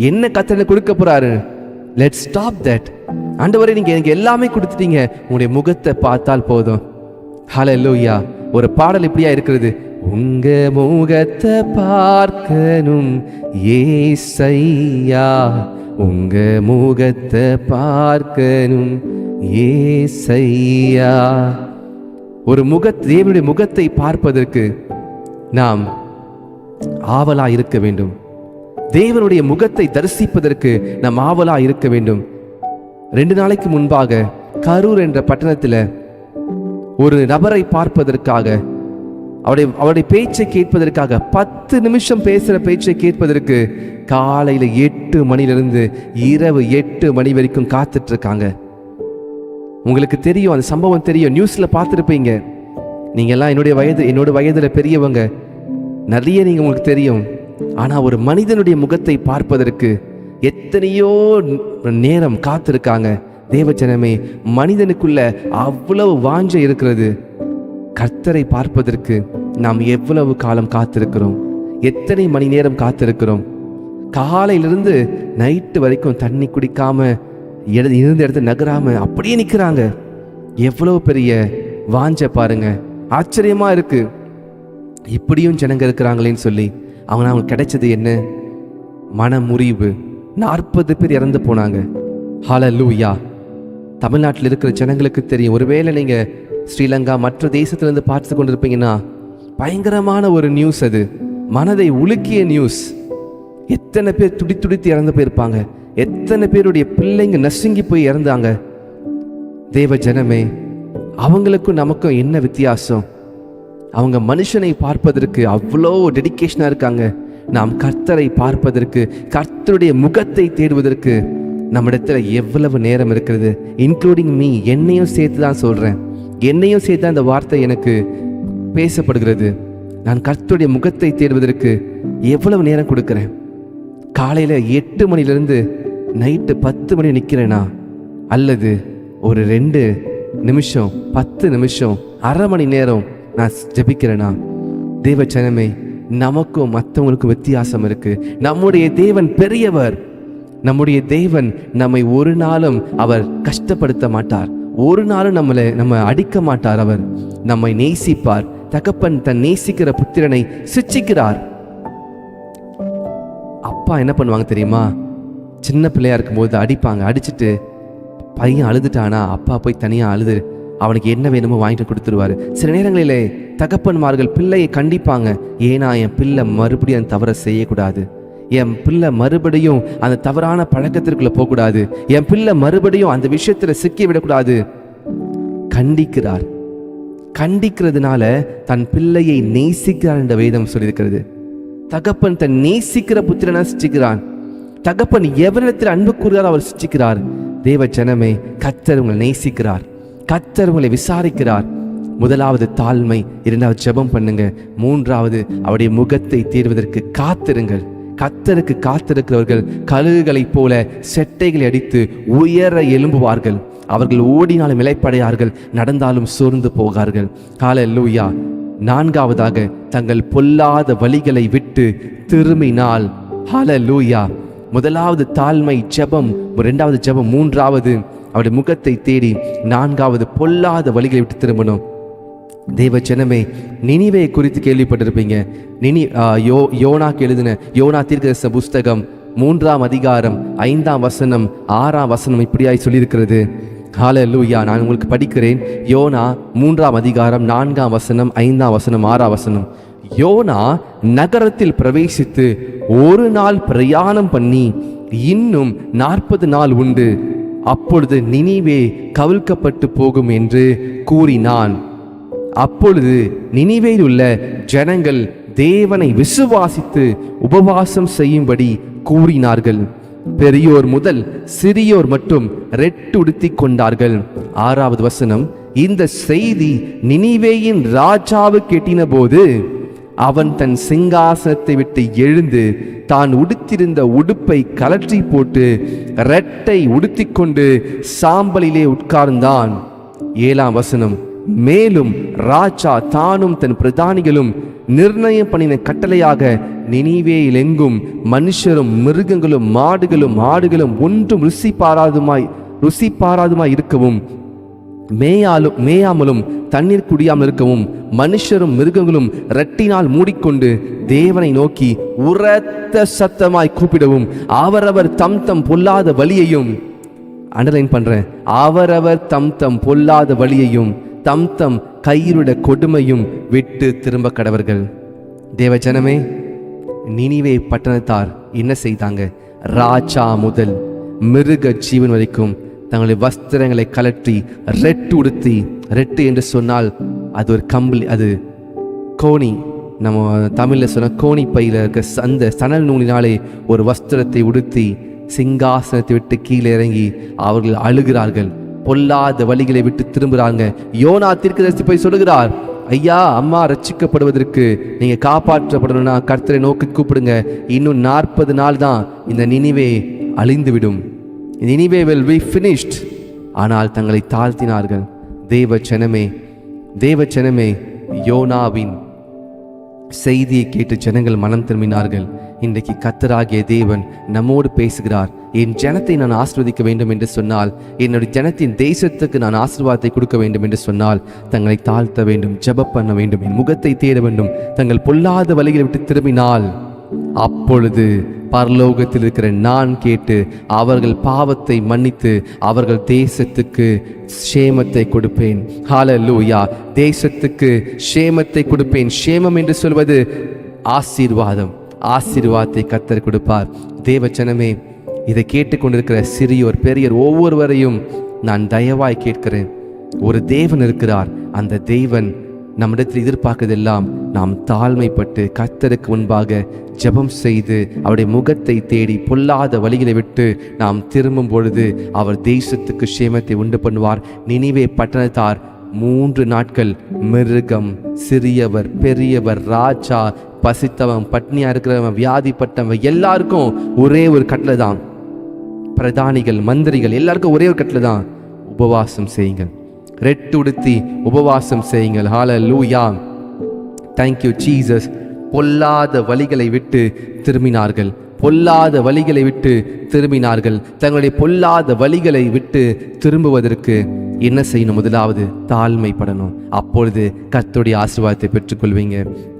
என்ன கர்த்தர் கொடுக்க போறாரு? Let's stop that. ஆண்டவரே, நீங்க எனக்கு எல்லாமே கொடுத்துட்டீங்க, உங்களுடைய முகத்தை பார்த்தால் போதும். ஹல்லேலூயா. ஒரு பாடல் இப்படியா இருக்கிறது, உங்க முகத்தை பார்க்கணும் ஏசையா, உங்க முகத்தை பார்க்கணும் ஏசையா. ஒரு தேவனுடைய முகத்தை பார்ப்பதற்கு நாம் ஆவலா இருக்க வேண்டும். தேவனுடைய முகத்தை தரிசிப்பதற்கு நாம் ஆவலா இருக்க வேண்டும். 2 நாளைக்கு முன்பாக கரூர் என்ற பட்டணத்தில் ஒரு நபரை பார்ப்பதற்காக, அவருடைய பேச்சை கேட்பதற்காக, 10 நிமிஷம் பேசுகிற பேச்சை கேட்பதற்கு காலையில் 8 மணிலிருந்து இரவு 8 மணி வரைக்கும் காத்துட்டு இருக்காங்க. உங்களுக்கு தெரியும், அந்த சம்பவம் தெரியும், நியூஸ்ல பார்த்துருப்பீங்க. நீங்க எல்லாம் என்னோட வயதுல பெரியவங்க, நிறைய நீங்க உங்களுக்கு தெரியும். ஆனா ஒரு மனிதனுடைய முகத்தை பார்ப்பதற்கு எத்தனையோ நேரம் காத்திருக்காங்க. தேவஜனமே, மனிதனுக்குள்ள அவ்வளவு வாஞ்சை இருக்கிறது. கர்த்தரை பார்ப்பதற்கு நாம் எவ்வளவு காலம் காத்திருக்கிறோம்? எத்தனை மணி நேரம் காத்திருக்கிறோம்? காலையிலிருந்து நைட்டு வரைக்கும் தண்ணி குடிக்காம இருந்த இடத்துல நகராம அப்படியே நிற்கிறாங்க. எவ்வளவு பெரிய வாஞ்சை பாருங்க. ஆச்சரியமா இருக்கு. இப்படியும் ஜனங்க இருக்கிறாங்களேன்னு சொல்லி அவங்களுக்கு கிடைச்சது என்ன? மன முறிவு. 40 பேர் இறந்து போனாங்க. ஹல்லேலூயா. தமிழ்நாட்டில் இருக்கிற ஜனங்களுக்கு தெரியும். ஒருவேளை நீங்க ஸ்ரீலங்கா மற்ற தேசத்திலிருந்து பார்த்து கொண்டிருப்பீங்கன்னா பயங்கரமான ஒரு நியூஸ். அது மனதை உலுக்கிய நியூஸ். எத்தனை பேர் துடித்து இறந்து போயிருப்பாங்க. எத்தனை பேருடைய பிள்ளைங்க நசுங்கி போய் இறந்தாங்க. தேவ ஜனமே, அவங்களுக்கும் நமக்கும் என்ன வித்தியாசம்? அவங்க மனுஷனை பார்ப்பதற்கு அவ்வளோ டெடிகேஷனாக இருக்காங்க. நாம் கர்த்தரை பார்ப்பதற்கு, கர்த்தருடைய முகத்தை தேடுவதற்கு நம்மிடத்துல எவ்வளவு நேரம் இருக்கிறது? இன்க்ளூடிங் மீ, என்னையும் சேர்த்து தான் சொல்கிறேன். என்னையும் சேர்த்து அந்த வார்த்தை எனக்கு பேசப்படுகிறது. நான் கர்த்தருடைய முகத்தை தேடுவதற்கு எவ்வளவு நேரம் கொடுக்குறேன்? காலையில் 8 மணிலிருந்து நைட்டு 10 மணி நிற்கிறேனா? அல்லது ஒரு 2 நிமிஷம், 10 நிமிஷம், அரை மணி நேரம் நான் ஜெபிக்கிறேனா? தேவஜனமே, நமக்கும் மற்றவங்களுக்கும் வித்தியாசம் இருக்கு. நம்முடைய தேவன் பெரியவர். நம்முடைய தேவன் நம்மை ஒரு நாளும் அவர் கஷ்டப்படுத்த மாட்டார். ஒரு நாளும் நம்ம அடிக்க மாட்டார். அவர் நம்மை நேசிப்பார். தகப்பன் தன் நேசிக்கிற புத்திரனை சிட்சிக்கிறார். அப்பா என்ன பண்ணுவாங்க தெரியுமா? சின்ன பிள்ளையா இருக்கும்போது அடிப்பாங்க. அடிச்சுட்டு பையன் அழுதுட்டானா அப்பா போய் தனியா அழுது அவனுக்கு என்ன வேணுமோ வாங்கிட்டு கொடுத்துருவாரு. சில நேரங்களிலே தகப்பன்மார்கள் பிள்ளையை கண்டிப்பாங்க. ஏன்னா என் பிள்ளை மறுபடியும் அந்த தவறை செய்யக்கூடாது, என் பிள்ளை மறுபடியும் அந்த தவறான பழக்கத்திற்குள்ள போகக்கூடாது, என் பிள்ளை மறுபடியும் அந்த விஷயத்துல சிக்கி விடக்கூடாது. கண்டிக்கிறார். கண்டிக்கிறதுனால தன் பிள்ளையை நேசிக்கிறார் என்ற வேதம் சொல்லியிருக்கிறது. தகப்பன் தன் நேசிக்கிற புத்திரனை சிச்சிக்கிறான். தகப்பன் எவரிடத்தில் அன்பு கூறுகிறார் அவர் சிச்சிக்கிறார். தேவ ஜனமே, கர்த்தர் உங்களை நேசிக்கிறார். கர்த்தர் உங்களை விசாரிக்கிறார். முதலாவது தாழ்மை, 2வது ஜெபம் பண்ணுங்க, 3வது அவருடைய முகத்தை தேடுவதற்கு காத்திருங்கள். கர்த்தருக்கு காத்திருக்கிறவர்கள் கழுகுகளைப் போல செட்டைகளை அடித்து உயர எழும்புவார்கள். அவர்கள் ஓடினாலும் இளைப்படையார்கள், நடந்தாலும் சோர்ந்து போகார்கள். ஹல்லேலூயா. 4வதாக தங்கள் பொல்லாத வழிகளை விட்டு திரும்பினால். ஹல்லேலூயா. முதலாவது தாழ்மை ஜெபம், 2வது ஜெபம், 3வது அவருடைய முகத்தை தேடி, 4வது பொல்லாத வழிகளை விட்டு திரும்பணும். தேவ ஜனமே, நினிவேயை குறித்து கேள்விப்பட்டிருப்பீங்க. யோனாக்கு எழுதின யோனா தீர்க்கதரிசன புஸ்தகம் 3ஆம் அதிகாரம் 5ஆம் வசனம் 6ஆம் வசனம் இப்படியாய் சொல்லியிருக்கிறது. ஹல்லேலூயா. நான் உங்களுக்கு படிக்கிறேன். யோனா 3ஆம் அதிகாரம் 4ஆம் வசனம் 5ஆம் வசனம் 6ஆம் வசனம். யோனா நகரத்தில் பிரவேசித்து 1 நாள் பிரயாணம் பண்ணி இன்னும் 40 நாள் உண்டு. அப்பொழுது நினிவே கவிழ்க்கப்பட்டு போகும் என்று கூறினான். அப்பொழுது நினிவேயில் உள்ள ஜனங்கள் தேவனை விசுவாசித்து உபவாசம் செய்யும்படி கூறினார்கள். பெரியோர் முதல் சிறியோர் மட்டும் ரெட்டுடுத்தி கொண்டார்கள். 6வது வசனம். இந்த செய்தி நினிவேயின் ராஜாவுக்கு எட்டின போது அவன் தன் சிங்காசனத்தை விட்டு எழுந்து தான் உடுத்திருந்த உடுப்பை கலற்றி போட்டு ரெட்டை உடுத்திக்கொண்டு சாம்பலிலே உட்கார்ந்தான். 7ஆம் வசனம். மேலும் ராஜா தானும் தன் பிரதானிகளும் நிர்ணயம் பண்ணின கட்டளையாக நினிவேயில் எங்கும் மனுஷரும் மிருகங்களும் மாடுகளும் ஆடுகளும் ஒன்றும் ருசி பாராதுமாய் இருக்கவும், மேயாமலும் தண்ணீர் குடியாமல் இருக்கவும், மனுஷரும் மிருகங்களும் இரட்டினால் மூடிக்கொண்டு தேவனை நோக்கி உரத்த சத்தமாய் கூப்பிடவும், அவரவர் தம் தம் பொல்லாத வழியையும், அண்டர்லைன் பண்றேன், அவரவர் தம் தம் பொல்லாத வழியையும் தம் தம் கையிலுட கொடுமையும் விட்டு திரும்ப கடவர்கள். தேவ ஜனமே, நினிவே பட்டணத்தார் என்ன செய்தாங்க? ராஜா முதல் மிருக ஜீவன் வரைக்கும் தங்களுடைய வஸ்திரங்களை கலற்றி ரெட்டு உடுத்தி, ரெட்டு என்று சொன்னால் அது ஒரு கம்பளி, அது கோணி, நம்ம தமிழில் சொன்ன கோணி பையில் இருக்க அந்த சணல் நூலினாலே ஒரு வஸ்திரத்தை உடுத்தி சிங்காசனத்தை விட்டு கீழே இறங்கி அவர்கள் அழுகிறார்கள். பொல்லாத வழிகளை விட்டு திரும்புகிறாங்க. யோனா தீர்க்கதரிசி போய் சொல்லுகிறார், ஐயா அம்மா ரட்சிக்கப்படுவதற்கு நீங்க காப்பாற்றப்படணும்னா கர்த்தரை நோக்கி கூப்பிடுங்க. இன்னும் 40 நாள் தான் இந்த நினிவே அழிந்துவிடும். Nineveh will be finished. ஆனால் தங்களை தாழ்த்தினார்கள். தேவச்சனமே யோனாவின் செய்தியை கேட்டு ஜனங்கள் மனம் திரும்பினார்கள். இன்றைக்கு கர்த்தராகிய தேவன் நம்மோடு பேசுகிறார். என் ஜனத்தை நான் ஆசீர்வதிக்க வேண்டும் என்று சொன்னால், என்னுடைய ஜனத்தின் தேசத்துக்கு நான் ஆசீர்வாதத்தை கொடுக்க வேண்டும் என்று சொன்னால், தங்களை தாழ்த்த வேண்டும், ஜெபம் பண்ண வேண்டும், என் முகத்தை தேட வேண்டும், தங்கள் பொல்லாத வழிகளை விட்டு திரும்பினால் அப்பொழுது பரலோகத்தில் இருக்கிற நான் கேட்டு அவர்கள் பாவத்தை மன்னித்து அவர்கள் தேசத்துக்கு சேமத்தை கொடுப்பேன். ஹல்லேலூயா. தேசத்துக்கு சேமத்தை கொடுப்பேன். சேமம் என்று சொல்வது ஆசீர்வாதம். ஆசீர்வாதத்தை கர்த்தர் கொடுப்பார். தேவச்சனமே, இதை கேட்டுக்கொண்டிருக்கிற சிறியோர் பெரியோர் ஒவ்வொருவரையும் நான் தயவாய் கேட்கிறேன். ஒரு தேவன் இருக்கிறார். அந்த தேவன் நம்மிடத்தில் எதிர்பார்க்கதெல்லாம் நாம் தாழ்மைப்பட்டு கர்த்தருக்கு முன்பாக ஜெபம் செய்து அவருடைய முகத்தை தேடி பொல்லாத வழிகளை விட்டு நாம் திரும்பும் பொழுது அவர் தேசத்துக்கு சேமத்தை உண்டு பண்ணுவார். நினிவே பட்டணத்தார் 3 நாட்கள் மிருகம், சிறியவர், பெரியவர், ராஜா, பசித்தவன், பட்னியா இருக்கிறவன், வியாதிப்பட்டவன் எல்லாருக்கும் ஒரே ஒரு கட்டளை தான். பிரதானிகள், மந்திரிகள் எல்லாருக்கும் ஒரே ஒரு கட்டளை தான். உபவாசம் செய்யுங்கள், ரெட்டுடுத்தி உபவாசம் செய்யுங்கள். ஹல்லேலூயா. Thank you Jesus. பொல்லாத வழிகளை விட்டு திரும்பினார்கள். பொல்லாத வழிகளை விட்டு திரும்பினார்கள். தங்களுடைய பொல்லாத வழிகளை விட்டு திரும்புவதற்கு என்ன செய்யணும்? முதலாவது தாழ்மைப்படணும். அப்பொழுது கர்த்தருடைய ஆசீர்வாதத்தை பெற்றுக்கொள்வீங்க.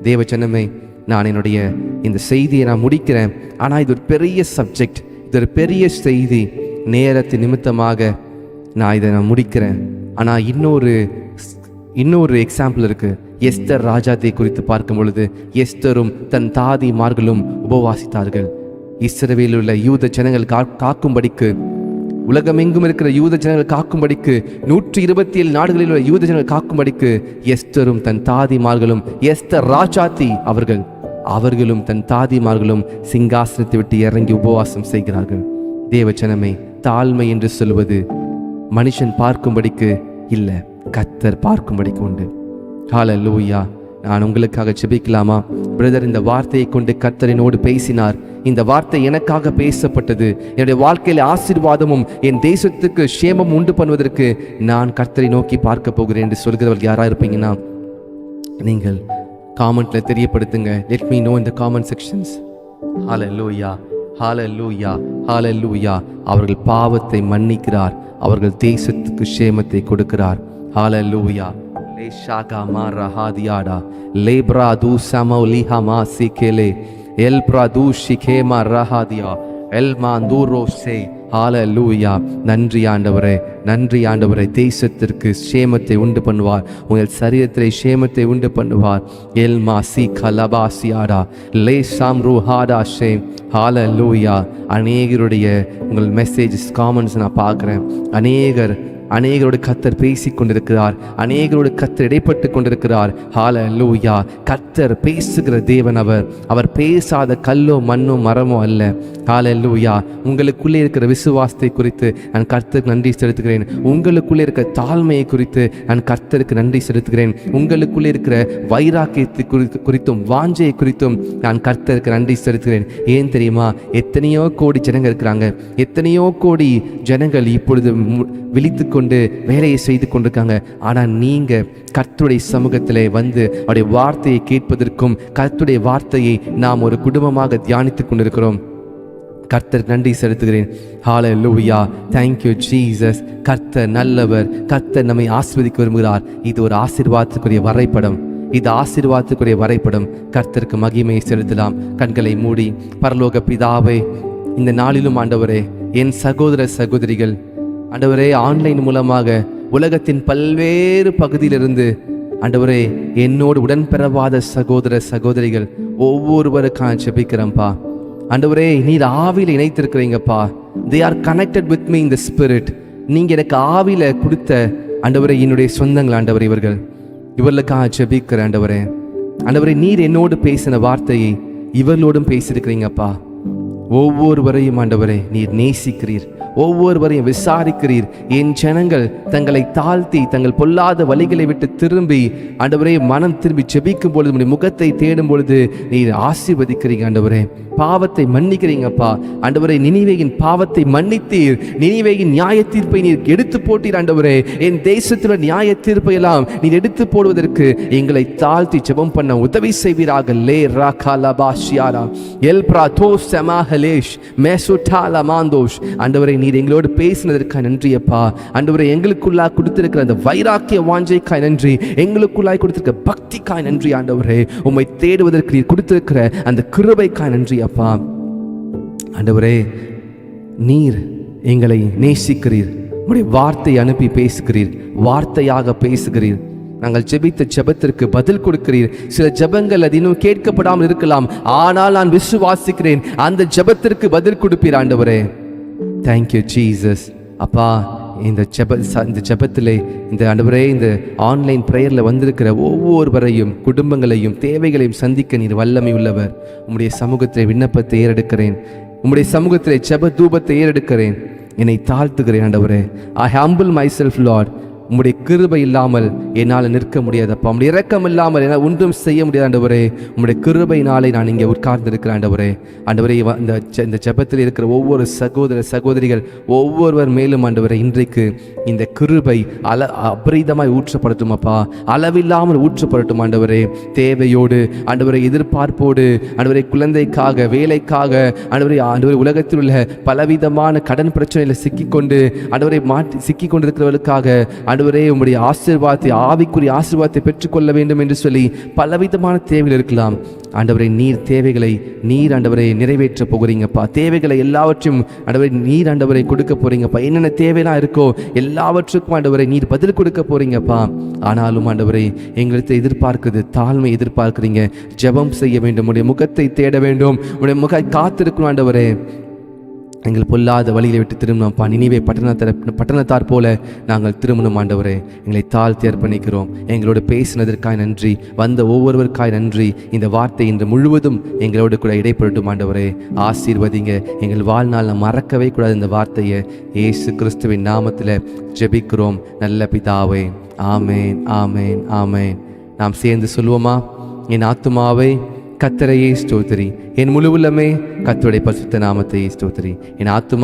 தேவச்சனமே, நான் என்னுடைய இந்த செய்தியை நான் முடிக்கிறேன். ஆனால் இது ஒரு பெரிய சப்ஜெக்ட், இது ஒரு பெரிய செய்தி. நேரத்தின் நிமித்தமாக நான் இதை முடிக்கிறேன். ஆனால் இன்னொரு எக்ஸாம்பிள் இருக்கு. எஸ்தர் ராஜாத்தை குறித்து பார்க்கும் பொழுது எஸ்தரும் தன் தாதிமார்களும் உபவாசித்தார்கள். இஸ்ரவேலில் உள்ள யூத ஜனங்கள் காக்கும்படிக்கு, உலகமெங்கும் இருக்கிற யூத ஜனங்கள் காக்கும்படிக்கு, 127 நாடுகளில் உள்ள யூத ஜனங்கள் காக்கும்படிக்கு எஸ்தரும் தன் தாதிமார்களும், எஸ்தர் ராஜாத்தி அவர்களும் தன் தாதிமார்களும் சிங்காசனத்தை விட்டு இறங்கி உபவாசம் செய்கிறார்கள். தேவச்சனமே, தாழ்மை என்று சொல்வது மனுஷன் பார்க்கும்படிக்கு இல்லை, கர்த்தர் பார்க்கும்படிக்கு உண்டு. ஹல்லேலூயா. நான் உங்களுக்காக ஜெபிக்கலாமா? பிரதர், இந்த வார்த்தையை கொண்டு கர்த்தரினோடு பேசினார். இந்த வார்த்தை எனக்காக பேசப்பட்டது. என்னுடைய வாழ்க்கையில் ஆசீர்வாதமும் என் தேசத்துக்கு சேமம் உண்டு பண்ணுவதற்கு நான் கர்த்தரை நோக்கி பார்க்க போகிறேன் என்று சொல்கிறவர்கள் யாராக இருப்பீங்கன்னா நீங்கள் காமெண்ட்ல தெரியப்படுத்துங்க. லெட் மீ நோ இன் தி காமெண்ட் செக்ஷன்ஸ். ஹல்லேலூயா, ஹல்லேலூயா, ஹல்லேலூயா. அவர்கள் பாவத்தை மன்னிக்கிறார். அவர்கள் தேசத்துக்கு சேமத்தை கொடுக்கிறார். ஹல்லேலூயா. லேஷாகா மாரஹாதியாடா லேப்ராது சமௌலிஹமா சிகேலே எல்ப்ராது ஷிகேமா ரஹாதியா எல்மாந்தூரோசே. ஹல்லேலூயா. நன்றி ஆண்டவரே, நன்றி ஆண்டவரே. தேசத்திற்கு சேமத்தை உண்டு பண்ணுவார். உங்கள் சரீரத்திலே சேமத்தை உண்டு பண்ணுவார். எல்மா சி கலபாசியாடா லே சாம்ருஹாடா ஷே. ஹல்லேலூயா. அநேகருடைய உங்கள் மெசேஜஸ், காமெண்ட்ஸ் நான் பார்க்குறேன். அநேகரோடு கர்த்தர் பேசிக் கொண்டிருக்கிறார். அநேகரோடு கர்த்தர் இடைப்பட்டு கொண்டிருக்கிறார். ஹல்லேலூயா. கர்த்தர் பேசுகிற தேவன். அவர் பேசாத கல்லோ மண்ணோ மரமோ அல்ல. ஹல்லேலூயா. உங்களுக்குள்ளே இருக்கிற விசுவாசத்தை குறித்து நான் கர்த்தருக்கு நன்றி செலுத்துகிறேன். உங்களுக்குள்ளே இருக்கிற தாழ்மையை குறித்து நான் கர்த்தருக்கு நன்றி செலுத்துகிறேன். உங்களுக்குள்ளே இருக்கிற வைராக்கியத்தை குறித்தும் வாஞ்சையை குறித்தும் நான் கர்த்தருக்கு நன்றி செலுத்துகிறேன். ஏன் தெரியுமா? எத்தனையோ கோடி ஜனங்கள் இருக்கிறாங்க. எத்தனையோ கோடி ஜனங்கள் இப்பொழுது விழித்து கொண்டு வேலையை செய்து கொண்டிருக்காங்க. ஆனால் நீங்க கர்த்தருடைய சமூகத்திலே வந்து அவருடைய வார்த்தையை கேட்பதற்கும் கர்த்தருடைய வார்த்தையை நாம் ஒரு குடும்பமாக தியானித்துக் கொண்டிருக்கிறோம். கர்த்தர் நன்றி செலுத்துகிறேன். ஹல்லேலூயா. Thank you Jesus. கர்த்தர் நல்லவர். கர்த்தர் நம்மை ஆசீர்வதிக்க விரும்புகிறார். இது ஒரு ஆசீர்வாதத்துக்குரிய வரைபடம். இது ஆசீர்வாதத்துக்குரிய வரைபடம். கர்த்தருக்கு மகிமையை செலுத்தலாம். கண்களை மூடி. பரலோக பிதாவே, இந்த நாளிலும் ஆண்டவரே, என் சகோதர சகோதரிகள் ஆண்டவரே, ஆன்லைன் மூலமாக உலகத்தின் பல்வேறு பகுதியிலிருந்து ஆண்டவரே என்னோடு உடன்பெறவாத சகோதர சகோதரிகள் ஒவ்வொருவருக்கான ஜெபிக்கிறேன்ப்பா. ஆண்டவரே, நீர் ஆவியில் இணைத்திருக்கிறீங்கப்பா. they are connected with me in the spirit. நீங்க எனக்கு ஆவியில கொடுத்த ஆண்டவரே என்னுடைய சொந்தங்கள் ஆண்டவரே. இவர்களுக்காக ஜெபிக்கிறேன் ஆண்டவரே. நீர் என்னோடு பேசின வார்த்தையை இவர்களோடும் பேசியிருக்கிறீங்கப்பா. ஒவ்வொருவரையும் ஆண்டவரே நீர் நேசிக்கிறீர், ஒவ்வொருவரையும் விசாரிக்கிறீர். என் ஜனங்கள் தங்களை தாழ்த்தி தங்கள் பொல்லாத வழிகளை விட்டு திரும்பி ஆண்டவரே மனம் திரும்பி ஜெபிக்கும் பொழுது, உம்முடைய முகத்தை தேடும் பொழுது நீர் ஆசீர்வதிக்கிறீங்க ஆண்டவரே. பாவத்தை மன்னிக்கிறீங்கப்பா ஆண்டவரே. நினிவேயின் பாவத்தை மன்னித்தீர், நினிவேயின் நியாய தீர்ப்பை நீர் எடுத்து போட்டீர் ஆண்டவரே. என் தேசத்தில் நியாய தீர்ப்பை எல்லாம் நீர் எடுத்து போடுவதற்கு எங்களை தாழ்த்தி ஜெபம் பண்ண உதவி செய்வீராக. லே ராகாலபாஷியாரா எல் பிராதோ சமாஹலேஷ் மேசுட்டாலா மாந்தோஷ். ஆண்டவரே நீர் எங்களோடு பேசினதற்காக நன்றியப்பா ஆண்டவரே. எங்களுக்குள்ளா கொடுத்திருக்கிற அந்த வைராக்கிய வாஞ்சைக்காய் நன்றி, எங்களுக்குள்ளாய் கொடுத்திருக்கிற பக்திக்காய் நன்றி ஆண்டவரே. உம்மை தேடுவதற்கு நீர் கொடுத்திருக்கிற அந்த கிருபைக்காய் நன்றி அப்பா ஆண்டவரே. நீர் எங்களை நேசிக்கிறீர், உம்முடைய வார்த்தை அனுப்பி பேசுகிறீர், வார்த்தையாக பேசுகிறீர். நாங்கள் ஜெபித்த ஜெபத்திற்கு பதில் கொடுக்கிறீர். சில ஜெபங்கள் அது இன்னும் கேட்கப்படாமல் இருக்கலாம், ஆனால் நான் விசுவாசிக்கிறேன் அந்த ஜெபத்திற்கு பதில் கொடுப்பீர் ஆண்டவரே. Thank you Jesus. அப்பா இந்த ஜெபத்திலே இந்த ஆண்டவரே இந்த ஆன்லைன் ப்ரேயரில் வந்திருக்கிற ஒவ்வொருவரையும் குடும்பங்களையும் தேவைகளையும் சந்திக்க நீர் வல்லமை உள்ளவர். உம்முடைய சமூகத்திலே விண்ணப்பத்தை ஏறெடுக்கிறேன், உம்முடைய சமூகத்திலே ஜெப தூபத்தை ஏறெடுக்கிறேன். என்னை தாழ்த்துகிறேன் ஆண்டவரே. ஐ ஹம்பிள் மை செல்ஃப் லார்ட். உம்முடைய கிருபை இல்லாமல் என்னால் நிற்க முடியாதப்பா, உம்முடைய இரக்கம் இல்லாமல் என்னால் ஒன்றும் செய்ய முடியாது ஆண்டவரே. உம்முடைய கிருபையினாலே நான் இங்கே உட்கார்ந்திருக்கிறேன் ஆண்டவரே. ஆண்டவரே இந்த ஜெபத்தில் இருக்கிற ஒவ்வொரு சகோதர சகோதரிகள் ஒவ்வொருவர் மேலும் ஆண்டவரே இன்றைக்கு இந்த கிருபை அபரிதமாய் ஊற்றப்படட்டும் அப்பா, அளவில்லாமல் ஊற்றப்படட்டும் ஆண்டவரே. தேவையோடு ஆண்டவரை எதிர்பார்ப்போடு ஆண்டவரை குழந்தைக்காக வேலைக்காக ஆண்டவரை உலகத்தில் உள்ள பலவிதமான கடன் பிரச்சனையில் சிக்கிக்கொண்டு ஆண்டவரை சிக்கி கொண்டிருக்கிறவர்களுக்காக ஆண்டவரே உம்முடைய ஆசீர்வாதத்தை, ஆவிக்குரிய ஆசீர்வாதத்தை பெற்றுக்கொள்ள வேண்டும் என்று சொல்லி பலவிதமான தேவைகள் இருக்கலாம் ஆண்டவரே. நீர் தேவைகளை நீர் ஆண்டவரை நிறைவேற்ற போகிறீங்கப்பா. தேவைகளை எல்லாவற்றையும் ஆண்டவரை நீர் ஆண்டவரை கொடுக்க போறீங்கப்பா. என்னென்ன தேவைலாம் இருக்கோ எல்லாவற்றுக்கும் ஆண்டவரை நீர் பதில் கொடுக்க போறீங்கப்பா. ஆனாலும் ஆண்டவரை எங்களுக்கு எதிர்பார்க்குது தாழ்மை எதிர்பார்க்கிறீங்க. ஜெபம் செய்ய வேண்டும், உடைய முகத்தை தேட வேண்டும், உடைய முக காத்திருக்கணும் ஆண்டவரே. எங்கள் பொல்லாத வழியை விட்டு திரும்பணும்ப்பா. நினிவே பட்டணத்தார் போல நாங்கள் திரும்பணும் ஆண்டவரே. எங்களை தாழ்த்தி அர்ப்பணிக்கிறோம். எங்களோடு பேசினதற்காய் நன்றி, வந்த ஒவ்வொருவருக்காய் நன்றி. இந்த வார்த்தை இன்று முழுவதும் எங்களோடு கூட இடைப்படட்டும் ஆண்டவரே. ஆசீர்வதிங்க. எங்கள் வாழ்நாள் நாம் மறக்கவே கூடாது இந்த வார்த்தையை. இயேசு கிறிஸ்துவின் நாமத்தில் ஜெபிக்கிறோம் நல்ல பிதாவே. ஆமேன், ஆமேன், ஆமேன். நாம் சேர்ந்து சொல்லுவோமா? என் ஆத்துமாவே கர்த்தரையே ஸ்தோத்திரி, என் முழு உள்ளமே கர்த்தருடைய பரிசுத்த நாமத்தை ஸ்தோத்திரி. என் ஆத்துமா